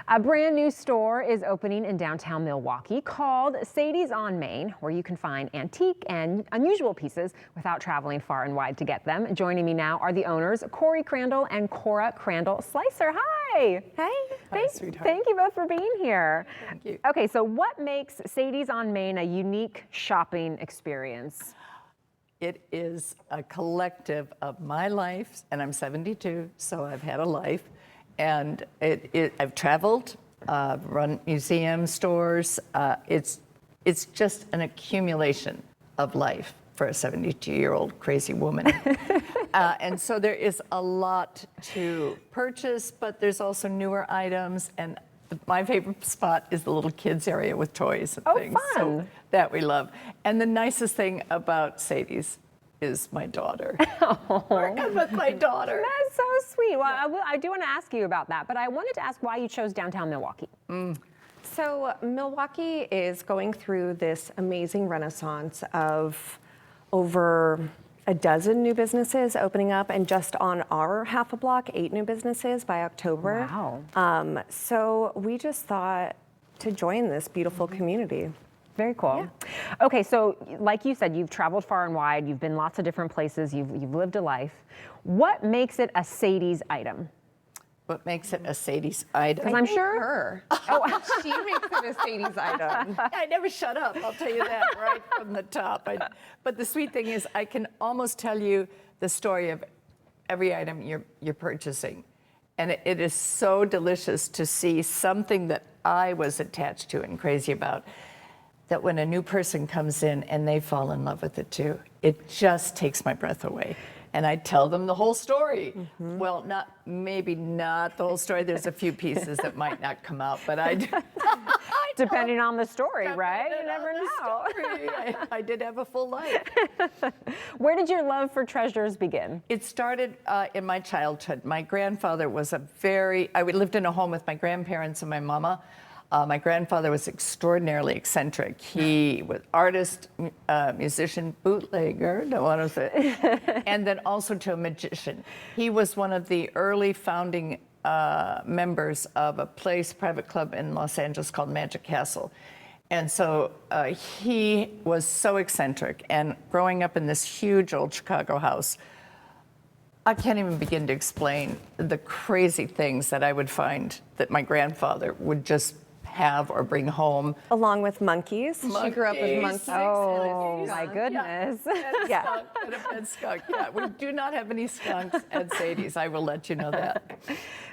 A brand new store is opening in downtown Milwaukee called Sadie's on Main, where you can find antique and unusual pieces without traveling far and wide to get them. Joining me now are the owners, Corey Crandall and Cora Crandall Slicer. Hi. Hi, sweetheart. Thank you both for being here. Thank you. Okay, so what makes Sadie's on Main a unique shopping experience? It is a collective of my life, and I'm 72, so I've had a life. And I've traveled, run museum stores. It's just an accumulation of life for a 72-year-old crazy woman. And so there is a lot to purchase, but there's also newer items. And my favorite spot is the little kids area with toys and things. Fun. So that we love. And the nicest thing about Sadie's is my daughter. Working with my daughter. That's so sweet. Well, I do want to ask you about that, but I wanted to ask why you chose downtown Milwaukee. So Milwaukee is going through this amazing renaissance of over a dozen new businesses opening up, and just on our half a block, 8 new businesses by October. Wow. So we just thought to join this beautiful community. Very cool. Yeah. Okay, so like you said, you've traveled far and wide. You've been lots of different places. You've lived a life. What makes it a Sadie's item? What makes it a Sadie's item? Because I'm sure Her. She makes it a Sadie's item. I never shut up, I'll tell you that right from the top. But the sweet thing is I can almost tell you the story of every item you're purchasing. And it is so delicious to see something that I was attached to and crazy about, that when a new person comes in and they fall in love with it too, it just takes my breath away. And I tell them the whole story. Well, maybe not the whole story. There's a few pieces that might not come out, but I do. depending on the story, right? You never know. I did have a full life. Where did your love for treasures begin? It started in my childhood. My grandfather was I lived in a home with my grandparents and my mama. My grandfather was extraordinarily eccentric. He was artist, musician, bootlegger, don't want to say, and then also to a magician. He was one of the early founding members of a private club in Los Angeles called Magic Castle. And so he was so eccentric. And growing up in this huge old Chicago house, I can't even begin to explain the crazy things that I would find that my grandfather would just have or bring home. Along with monkeys. She grew up with monkeys. Oh, my goodness. Yeah. And a pet skunk. Yeah, we do not have any skunks at Sadie's. I will let you know that.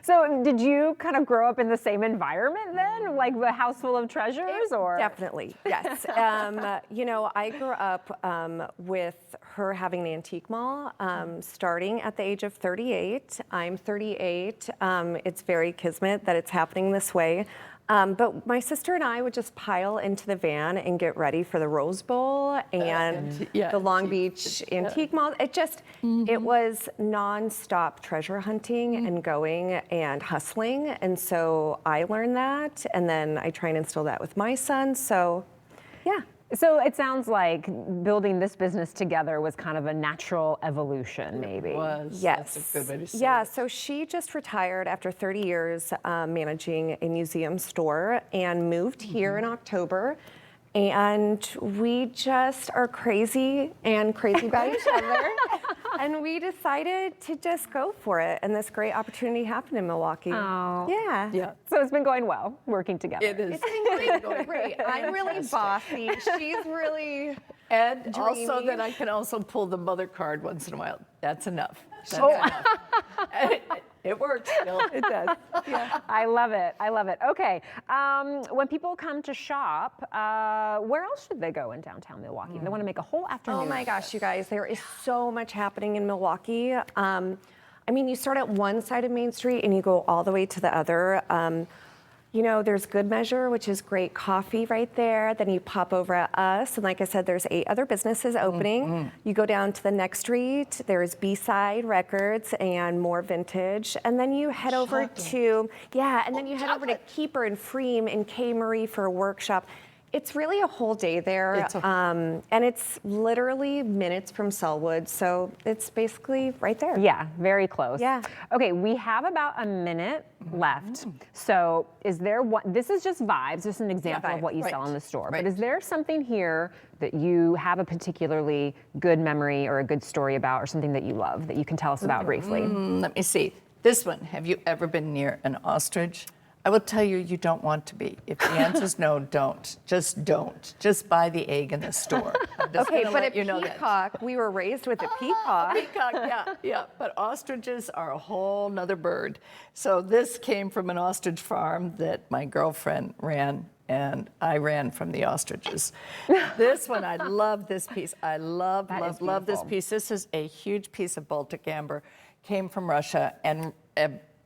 So did you kind of grow up in the same environment then? Like the house full of treasures, or? Definitely, yes. You know, I grew up with her having the antique mall starting at the age of 38. I'm 38. It's very kismet that it's happening this way. But my sister and I would just pile into the van and get ready for the Rose Bowl and the Long Beach Antique Mall. It just, it was nonstop treasure hunting and going and hustling. And so I learned that, and then I try and instill that with my son. So, yeah. So it sounds like building this business together was kind of a natural evolution, maybe. It was. Yes. That's a good way to say Yeah, it. so she just retired after 30 years managing a museum store and moved here in October. And we just are crazy about each other. And we decided to just go for it. And this great opportunity happened in Milwaukee. Oh. Yeah. Yeah. So it's been going well, working together. It is. It's been great. I'm really bossy. She's really And also dreamy. that I can also pull the mother card once in a while. That's enough. That's Oh. enough. It works still. It does. Yeah. I love it. I love it. Okay. When people come to shop, where else should they go in downtown Milwaukee? They want to make a whole afternoon. Oh my of gosh, this. you guys, there is so much happening in Milwaukee. I mean, you start at one side of Main Street and you go all the way to the other. You know, there's Good Measure, which is great coffee right there. Then you pop over at us. And like I said, there's 8 other businesses opening. You go down to the next street. There's B-Side Records and more vintage. And then you head over to, and then you head over to Keeper and Freem and K. Marie for a workshop. It's really a whole day there, and it's literally minutes from Sellwood, so it's basically right there. Yeah, very close. Yeah. Okay, we have about a minute left. So is there what, this is just vibes, just an example of what you sell in the store. But is there something here that you have a particularly good memory or a good story about, or something that you love that you can tell us about briefly? Let me see. This one, have you ever been near an ostrich? I will tell you, you don't want to be. If the answer is no, don't. Just don't. Just buy the egg in the store. Okay, but a peacock, peacock, we were raised with a peacock. Peacock, yeah. But ostriches are a whole nother bird. So this came from an ostrich farm that my girlfriend ran, and I ran from the ostriches. This one, I love this piece. I love this piece. This is a huge piece of Baltic amber. Came from Russia, and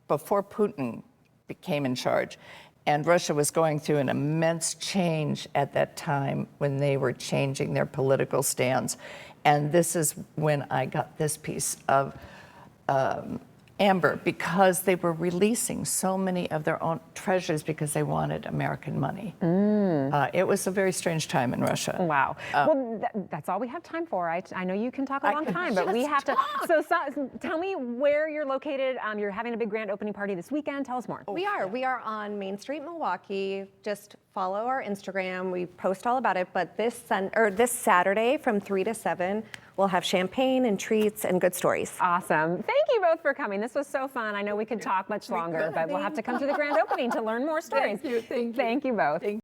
before Putin became in charge. And Russia was going through an immense change at that time when they were changing their political stance. And this is when I got this piece of amber, because they were releasing so many of their own treasures because they wanted American money. It was a very strange time in Russia. Wow. Well, that's all we have time for. I know you can talk a long time, but we have to. So tell me where you're located. You're having a big grand opening party this weekend. Tell us more. We are on Main Street, Milwaukee. Just follow our Instagram. We post all about it. But this Saturday from 3 to 7, we'll have champagne and treats and good stories. Awesome. Thank you both for coming. This was so fun. I know we could talk much longer, but we'll have to come to the grand opening to learn more stories. Thank you. Thank you both.